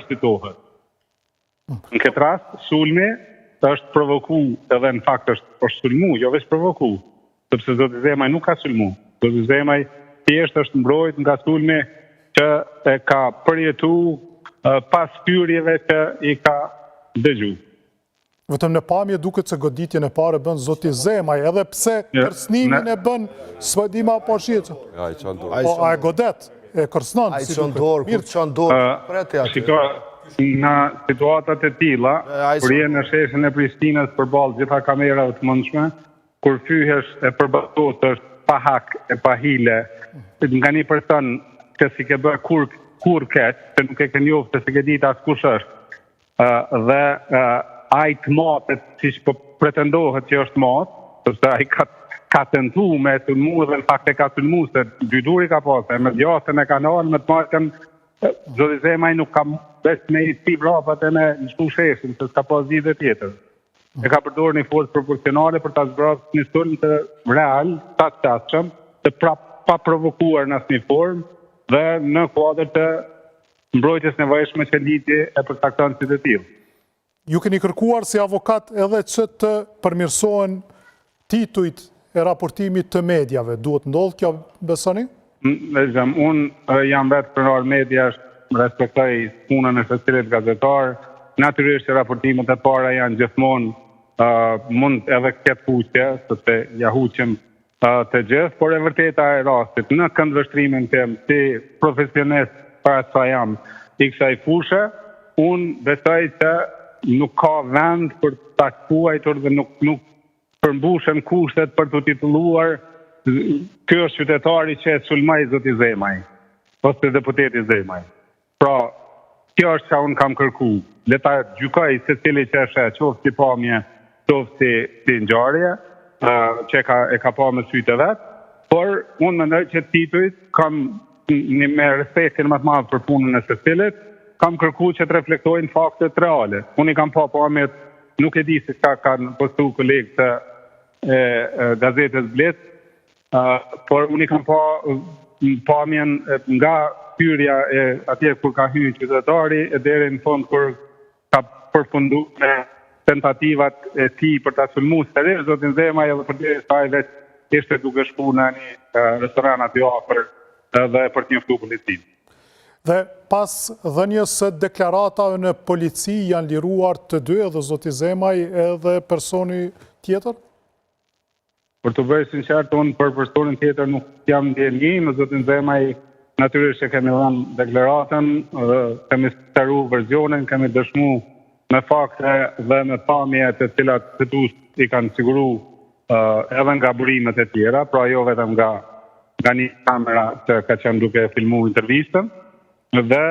arsyetohet. Në këtë rast, sulmi është provoku, edhe në fakt është sulmu, jo veç provoku, sepse zoti Zemaj nuk ka sulmu. Zoti Zemaj thjesht është mbrojt nga sulmi që e ka përjetu pas pyrjeve që i ka dëgju. Vetëm në pamje duket se goditjen e parë bën zoti Zemaj, edhe pse kërcënimin e bën s'dima po shihet. Po a e godet, e kërcënon si duket. Kur çon dorë, në situatat e tilla, kur je në sheshin e Prishtinës përballë gjitha kamerave të mundshme, kur fyhesh e përballot është pa hak e pa hile, nga një person që si ke bërë kur keq, që nuk e ke njohur se ke ditë as kush është, dhe ai të matet siç po pretendohet që është mat, sepse ai ka tentuar me sulmu dhe në fakt e ka sulmu se dy duri ka pasur, me djatën e kanal, me të marrën zoti Zemaj nuk ka vetë me i pi vrapat e me në shku sheshin, se s'ka pas gjithë tjetër. E ka përdorur një forcë proporcionale për ta zbrazur një sulm të real, të qasshëm, të pa provokuar në asnjë formë dhe në kuadër të mbrojtjes nevojshme që ligji e përcakton si të tillë. Ju keni kërkuar si avokat edhe që të përmirësohen titujt e raportimit të mediave. Duhet ndodh kjo, besoni? Unë jam vetë krenar media, respektoj punën e secilit gazetar. Natyrisht që raportimet e para janë gjithmonë mund edhe këtë huqje, sepse ja huqim të gjithë, por e vërteta e rastit në këndvështrimin tim si profesionist para sa jam i kësaj fushë, unë besoj që nuk ka vend për ta quajtur dhe nuk përmbushen kushtet për të titulluar ky është qytetari që e sulmoi zoti Zemaj, ose deputeti Zemaj. Pra, kjo është që unë kam kërku. Le ta gjykoj se cili që është qoftë si pamje, qoftë si ngjarje, që e ka pa me sytë e vetë, por unë mendoj që titujt kam me respektin më të madh për punën e secilit, kam kërku që të reflektojnë faktet reale. Unë i kam pa pamjet, nuk e di se ka kanë postu kolegë të gazetës Blitz, por unë i kam pa pamjen nga hyrja e atje kur ka hyrë qytetari e deri në fund kur ka përfunduar me tentativat e tij për ta sulmuar seriozisht zotin Zemaj edhe përderisa ai vetë ishte duke shkuar në një restoran aty afër edhe për të njoftuar policinë. Dhe pas dhënies së deklaratave në polici janë liruar të dy, edhe zoti Zemaj edhe personi tjetër? Për të bërë sinqert, unë për personin tjetër nuk jam ndjenjë, me zotin Zemaj natyrisht që kemi dhënë deklaratën, kemi sqaruar versionin, kemi dëshmuar me fakte dhe me pamje të cilat fitues i kanë siguruar edhe nga burimet e tjera, pra jo vetëm nga një kamera që ka qenë duke filmuar intervistën, dhe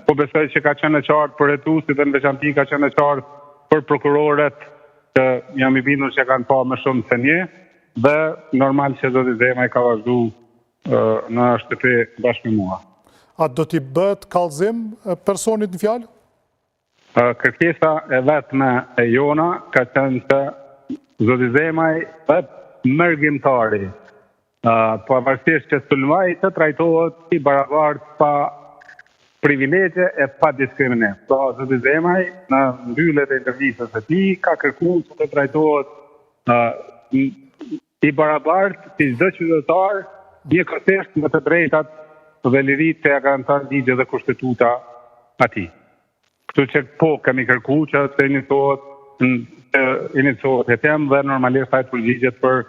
po besoj që ka qenë e qartë për hetuesit dhe në veçanti ka qenë e qartë për prokurorët që jam i bindur që kanë pa më shumë se një, dhe normal që zoti Zemaj ka vazhdu në shtëpi bashkë me mua. A do t'i bëhet kallëzim personit në fjalë? Kërkesa e vetme e jona ka qenë që zoti Zemaj vetë mërgjimtari, pavarësisht që sulmoi të trajtohet si barabartë pa privilegje e pa diskriminim. Pra zoti Zemaj në mbyllet e intervistës së tij ka kërkuar që të trajtohet i barabartë si çdo qytetar, njëkohësisht me të drejtat dhe liritë që ja garanton ligji dhe kushtetuta atij. Kështu që po kemi kërkuar që të iniciohet hetem dhe normalisht ai përgjigjet për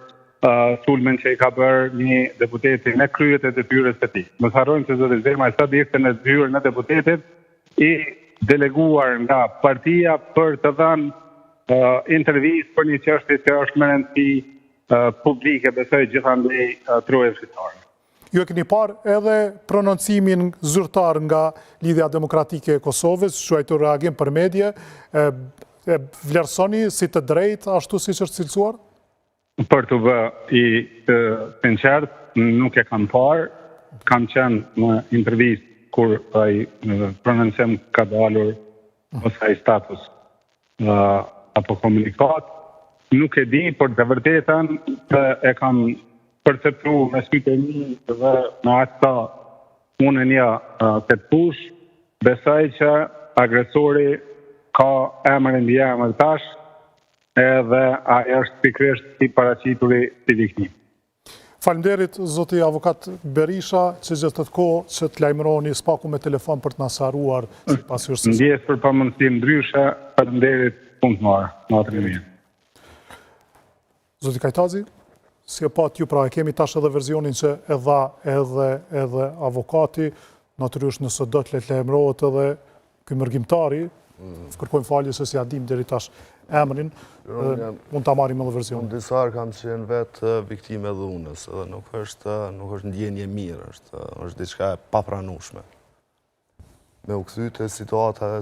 sulmin që i ka bërë një deputeti në kryet e detyrës së tij. Mos harrojmë se zoti Zemaj sa ishte në detyrën e deputetit i deleguar nga partia për të dhënë intervistë për një çështje që është më rëndësi publike, besoj gjithandej troje shqiptare. Ju e keni parë edhe prononcimin zyrtar nga Lidhja Demokratike e Kosovës, quajtur reagim për medje, e vlerësoni si të drejtë ashtu siç është cilësuar? Për të bë i sinqert, nuk e kam parë, kam qenë në intervistë kur ai prononcim ka dalur ose ai status apo komunikat. Nuk e di, por të vërtetën e kam perceptuar me sytë e mi dhe në ata unë një këtë push, besoj që agresori ka emrin mbi emër tash, edhe ai është pikërisht i paraqituri si viktimë. Faleminderit, zoti avokat Berisha, që gjetët kohë që të lajmëroni spaku me telefon për të na sqaruar sipas hyrësisë. Ndjes për pamundësi ndryshe, faleminderit, punë të mirë. Natën e mirë. Zoti Kajtazi, si e pat ju, pra e kemi tash edhe versionin që e dha edhe avokati, natyrisht nëse do të lajmërohet edhe ky mërgjimtari, kërkojmë falje se si ja dim deri tash emrin, mund ta marrim edhe versionin. Unë disa herë kam qenë vetë viktime e dhunës, edhe nuk është ndjenje mirë, është diçka e papranueshme. Me u kthy te situata